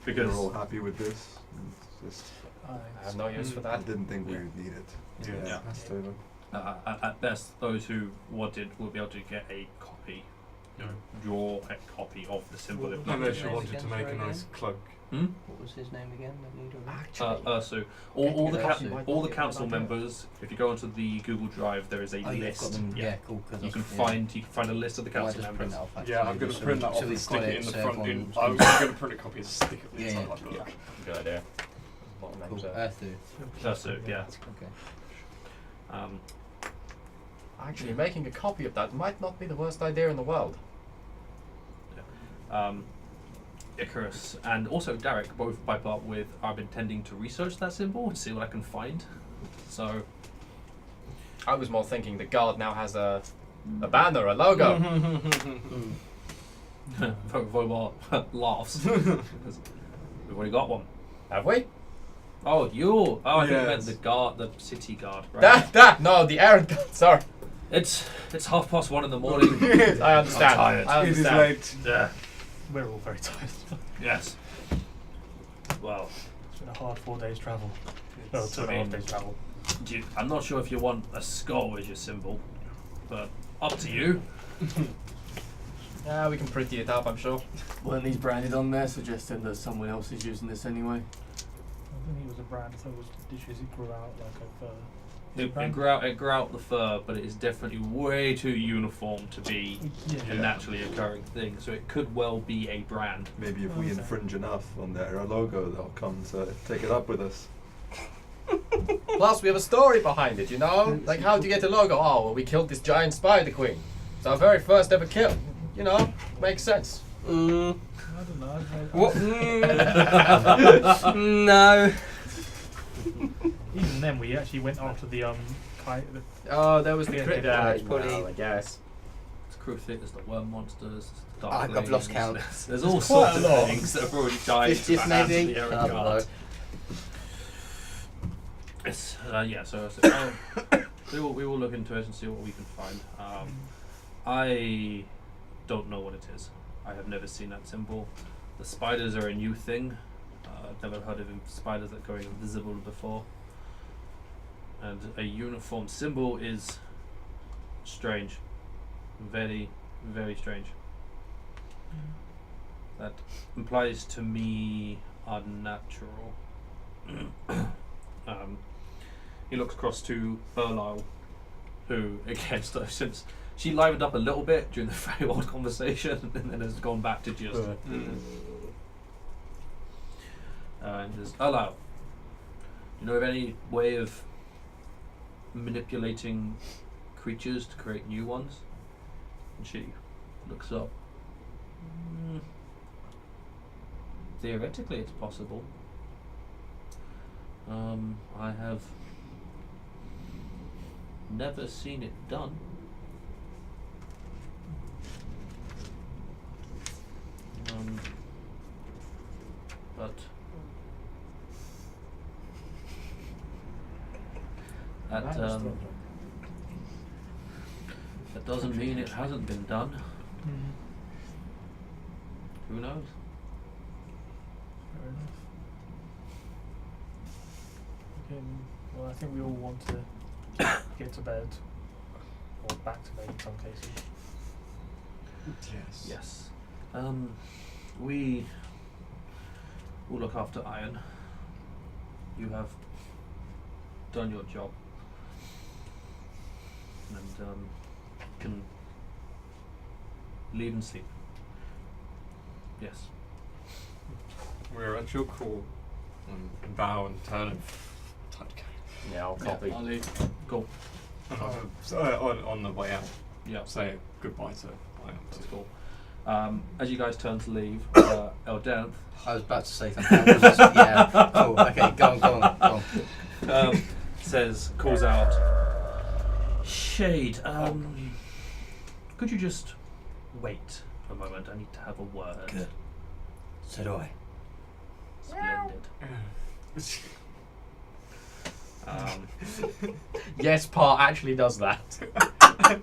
Because all happy with this. It's just, I have no use for I that. didn't think we would need it. Yeah. That's totally. at best, those who wanted will be able to get a copy, draw a copy of the symbol. If not, Unless you Yes. wanted to make a nice cloak. What was his name again? The leader of it? Actually, So all the Ursu. all the council members, if you go onto the Google Drive, there is a Oh, you've got list. them. Yeah, cool. You can find a list of the council members. Yeah, I'm going to print that off and we've stick got it in the so front. everyone- I was going to print a copy and stick it Yeah, inside yeah. my book. good idea. Bottom Cool. names there. Ursu. Ursu, yeah. Okay. Actually, making a copy of that might not be the worst idea in the world. Icarus and also Derek both pipe up with, I'm intending to research that symbol and see what I can find. So I was more thinking the guard now has a banner, a logo. Vobar laughs. Because we've already got one. Have we? Oh, you! Oh, I think you meant Yes. the guard, the city guard. Right? No, the errand guard. Sorry. It's 1:30 in the morning. I understand. tired. I It is understand. late. Yeah. We're all very tired. Yes. Well, It's been a hard 4 days travel. Oh, It's- 2.5 days travel. I'm not sure if you want a skull as your symbol, but up to you. Yeah, we can pretty it up, I'm sure. Weren't these branded on there, suggesting that someone else is using this anyway? I think it was a brand. I thought it was dishes it grew out like a fur. It grew out the fur, but it is definitely way too uniform to be a naturally occurring thing. So it could well be a brand. Maybe if we Okay. infringe enough on their logo, they'll come to take it up with us. Plus, we have a story behind it, you know? Like, how'd you get the logo? Oh, well, we killed this giant spider queen. It's our very first ever kill. You know? Makes sense. I don't know. What? No. Even then, we actually went after the kite. Oh, there was the Yeah, crit. yeah, it's probably- well, I guess. There's Crucifix, there's the worm monsters, the I've darklings, lost count. There's all Quite sorts a of lot. things that have already died. 50th at the hands of maybe? the I errand don't know. guard. It's, yeah, so we will look into it and see what we can find. I don't know what it is. I have never seen that symbol. The spiders are a new thing. I've never heard of spiders that are going invisible before. And a uniform symbol is strange. Very, very strange. That implies to me unnatural. He looks across to Erlisle, who, again, since she livened up a little bit during the Feywild conversation and then has gone back to just. And says, Erlisle, do you know of any way of manipulating creatures to create new ones? And she looks up. Theoretically, it's possible. I have never seen it done. But that doesn't mean it hasn't been done. Who knows? Fair enough. Okay, well, I think we all want to get to bed, or back to bed in some cases. Yes. Yes. We will look after Ayen. You have done your job. And can leave and sleep. Yes. We're at your call. Bow and turn and Yeah, I'll copy. I'll leave. Cool. On the way out. Yeah. Say goodbye to Ayen. That's cool. As you guys turn to leave, Elderan I was about to say something. I was just, yeah. Cool. Okay. Go on. calls out, Shade, could you just wait a moment? I need to have a word. Good. So do I. Splendid. Yes, Parr actually does that.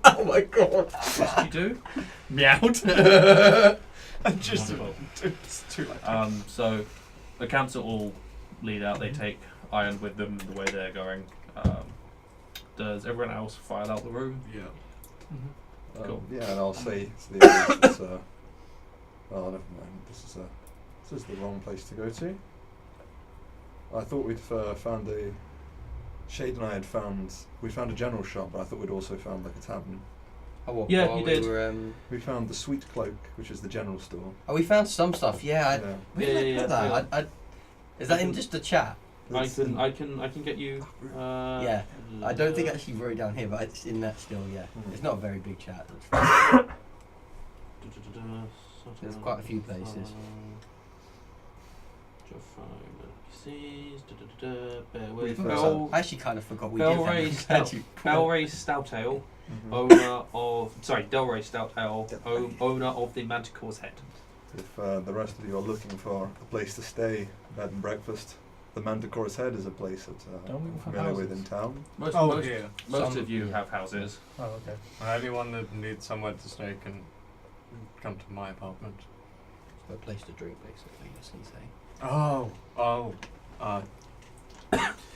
Oh my god. What do you do? Meowed. Just Wonderful. it's too late. So the council all lead out. They take Ayen with them the way they're going. Does everyone else file out the room? Yeah. Cool. Yeah, and I'll say to the others, oh, never mind. This is the wrong place to go to. I thought we'd found a. Shade and I had found. We found a general shop, but I thought we'd also found like a tavern. Oh, well, Yeah, while you we did. Were, We found the Sweet Cloak, which is the general store. oh, we found some stuff. Yeah. Yeah. Where did I Yeah, put yeah, that? Is that in just the chat? I It's can in- get you. Yeah. I don't think I actually wrote it down here, but it's in that still. Yeah. It's not a very big chat. There's quite a few places. Bear with. We've, Bell, I actually kind of forgot we Bell did Ray that. Stout, Bell Ray Stout Ale, Mhm. owner of Delray Stout Ale, owner of the Manticore's Head. If the rest of you are looking for a place to stay, bed and breakfast, the Manticore's Head is a place that Don't we I'm have familiar with houses? in town. Most Yeah. most of you have houses. Oh, okay. Anyone that needs somewhere to stay can come to my apartment. A place to drink, basically. As you say.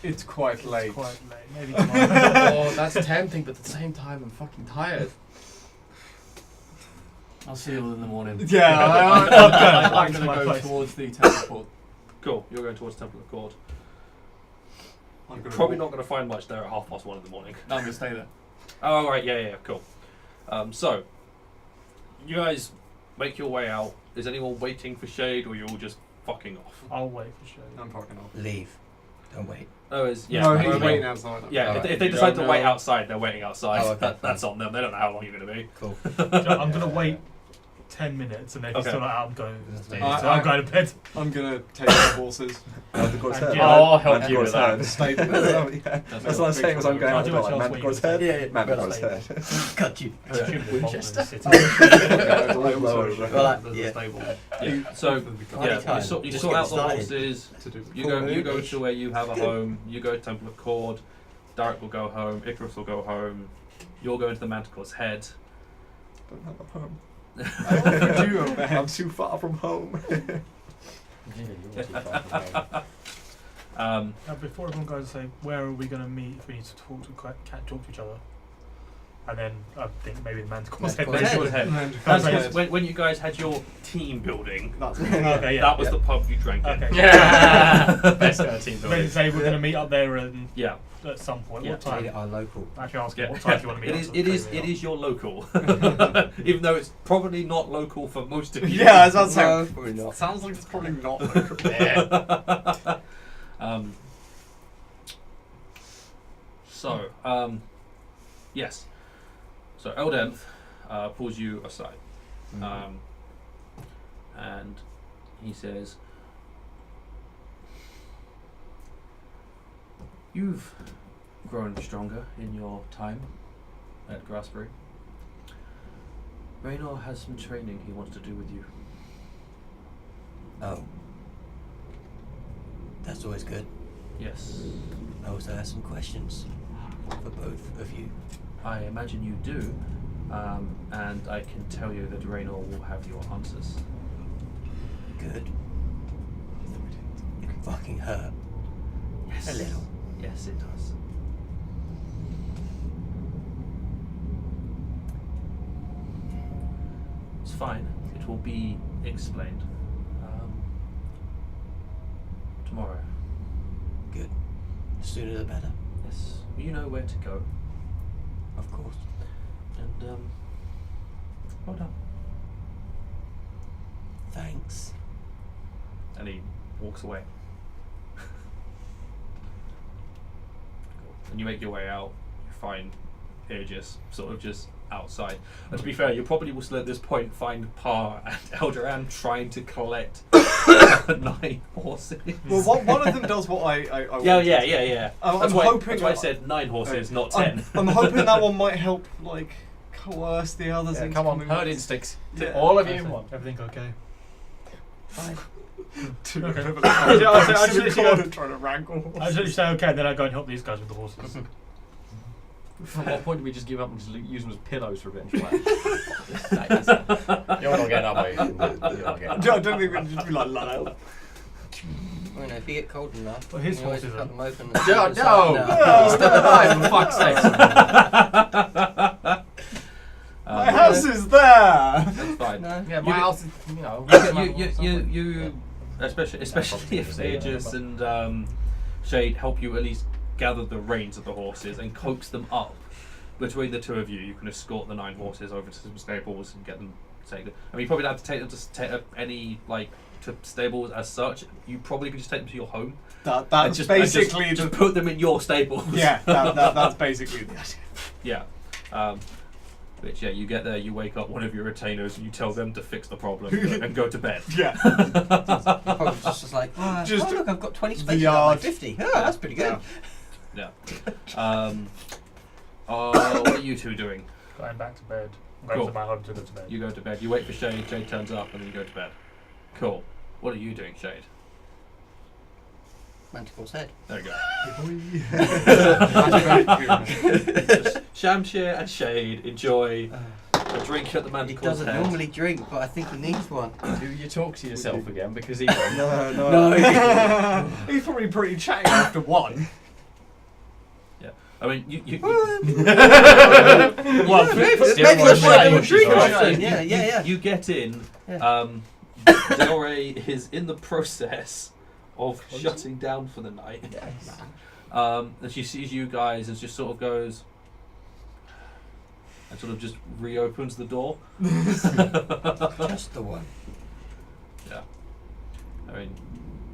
It's quite late. It's quite late. Maybe tomorrow. Oh, that's tempting, but at the same time, I'm fucking tired. I'll see you all in the morning. Yeah, I'm to going my to go place. towards the teleport. Cool. You're going towards Temple of Court. I'm gonna Probably walk- not going to find much there at 1:30 in the morning. No, I'm going to stay there. Oh right, yeah, cool. So you guys make your way out. Is anyone waiting for Shade, or you're all just fucking off? I'll wait for Shade. I'm fucking off. Leave. Don't wait. Oh, yeah. No, I he's mean, waiting outside. Yeah, Alright. if they You decide don't to wait know. outside, they're waiting outside. Oh, okay. That's on them. They don't know how long you're going to be. Cool. I'm gonna wait 10 minutes, and if Okay. he's still not out, I'm going. I- I'm going to bed. I'm gonna take the horses. Manticore's And Head. yeah, I'll help you Manticore's with that. Head. Stable. Yeah. That's what I'm saying. Is I'm going I'll out do to it like else when Manticore's you Head. Yeah, yeah. Manticore's Better Head. Cut you. Winchester. Yeah, a little lower. Well, There's yeah. a stable. Yeah. So Bloody yeah, time. you sort Just out get the started. horses. To do. You go to where you have a home. You go to Temple of Cord. Derek will go home. Icarus will go home. You're going to the Manticore's Head. Don't have a home. I do have a head. I'm too far from home. Now, before everyone goes, say, where are we going to meet if we need to talk to each other? and then I think maybe the Manticore's head. Manticore's head. That's That's when you guys had your team building. That's Okay, yeah. That was the pub you drank in. Okay. Yeah. Best team Then building. say we're going to meet up there and Yeah. at some point. Yeah. What time? Our local. Actually, ask you Yeah. what time do you want to meet It up? is. so It we is. can It meet is your local, even though it's probably not local for most of you. Yeah, that's No, probably not. sounds like it's probably not local. Yeah. So, yes. So Elderan pulls you aside, and he says, "You've grown stronger in your time at Grassbury. Raynor has some training he wants to do with you." Oh. That's always good. Yes, I also have some questions for both of you. I imagine you do, and I can tell you that Raynor will have your answers. Good. It fucking hurt. Yes. A little. Yes, it does. It's fine. It will be explained tomorrow. Good. The sooner the better. Yes, you know where to go. Of course. And well done. Thanks. And he walks away. And you make your way out. You find Aegis sort of just outside. And to be fair, you probably will still at this point find Parr and Elderan trying to collect 9 horses. Well, one of them does what I Yeah. I'm That's why hoping I said 9 horses, not 10. I'm hoping that one might help, like, coerce the others into Come on, coming herd with- instincts. Yeah. All of you. Everything okay? Fine. Two Okay. people I literally trying to wrangle. I just say okay, and then I go and help these guys with the horses. At what point do we just give up and just use them as pillows for a bit? You're not getting up, mate. You're not getting I up. don't think we can just be like, "Lad, help." Well, you know, if you get cold enough, Well, his you always horses cut are- them open. And No, it's like, no! He's still alive, for fuck's sake. My house is there. That's fine. No. Yeah, You my get- house is, you know. You especially if Aegis and Shade help you at least gather the reins of the horses and coax them up. Between the two of you, you can escort the 9 horses over to some stables and get them taken. I mean, you probably don't have to take them to any to stables as such. You probably could just take them to your home. That's and just basically just put them in your stables. Yeah, that's basically the idea. Yeah. Which, yeah, you get there, you wake up one of your retainers and you tell them to fix the problem and go to bed. Yeah. Probably just like, Just oh look, I've got 20 the spaces out of my yard. 50. Oh, that's pretty good. Yeah. What are you two doing? Going back to bed. I'm going Cool. to my home to go to bed. You go to bed, you wait for Shade, Shade turns up, and then you go to bed. Cool. What are you doing, Shade? Manticore's head. There we go. Yeah. Shamshir and Shade enjoy a drink at the He Manticore's doesn't head. normally drink, but I think he needs one. Do you talk to yourself again? Because he won't. No. He's probably pretty chatty after one. I mean, you Well, maybe that's Steroid why they shade. were drinking. Right. Yeah. You get in. Yeah. Delray is in the process of shutting down for the night. Yes. And she sees you guys and just sort of goes and sort of just reopens the door. Just the one. Yeah. I mean,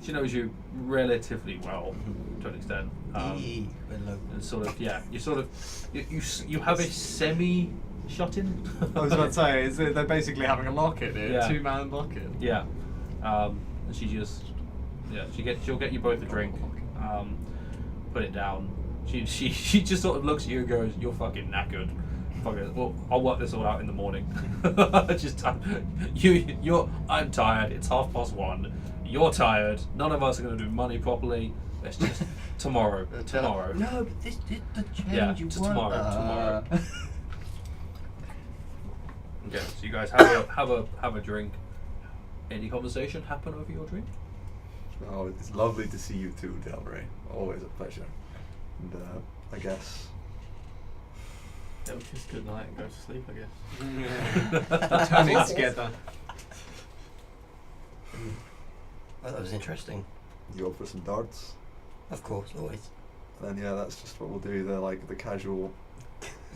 she knows you relatively well to an extent. Eee, we're local. And sort of, yeah, you sort of, you have a semi shut in. I was about to say, they're basically having a lock-in here, Yeah. 2-man lock-in. Yeah. And she just, yeah, she'll get you both a drink. Put it down. She just sort of looks at you and goes, "You're fucking knackered. Fuck it. Well, I'll work this all out in the morning." I'm tired. It's 1:30. You're tired. None of us are going to do money properly. Let's just tomorrow. Tomorrow. No, but this is the change Yeah, you just want. tomorrow. Okay, so you guys have a drink. Any conversation happen over your drink? Oh, it's lovely to see you too, Delray. Always a pleasure. And I guess They'll kiss goodnight and go to sleep, I guess. Turning together. Well, that was interesting. You go for some darts. Of course, always. Then yeah, that's just what we'll do. They're like the casual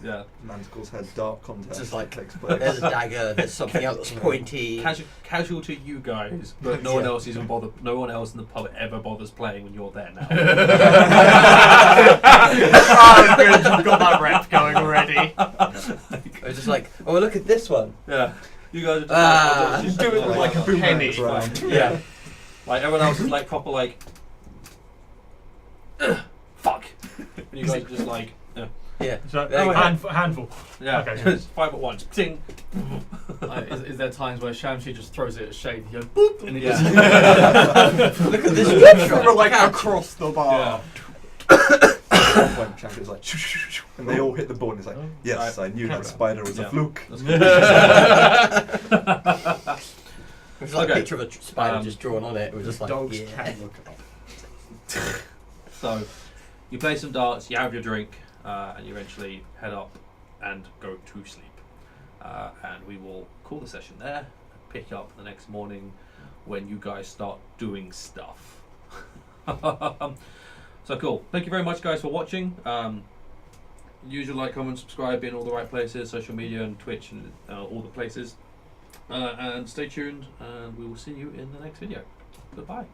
Yeah. Manticore's head dart contest. Just like, takes place. There's a dagger, there's something else pointy. Casual to you guys, but no one else even bother. No one else in the pub ever bothers playing when you're there now. Oh, good, you've got that rep going already. It's just like, oh, look at this one. Yeah. You guys are just do it with like a penny. Yeah. Like everyone else is like proper like fuck. And you guys are just like Yeah. So, There you go. handful. yeah. Okay. Just 5 at once. Ting. Is there times where Shamshir just throws it at Shade, he goes boop, and he Yeah. just Look at this picture. Like across the bar. When Champion's like, shoo, shoo, shoo, shoo, and they all hit the board, and it's like, yes, Right. I knew that spider was Yeah. a fluke. That's good. It's like a Okay. picture of a spider just drawn on it. It was just like, Dogs yeah. can look up. So you play some darts, you have your drink, and you eventually head up and go to sleep. And we will call the session there and pick up the next morning when you guys start doing stuff. So cool. Thank you very much, guys, for watching. Usual like, comment, subscribe in all the right places, social media and Twitch and all the places. And stay tuned, and we will see you in the next video. Goodbye.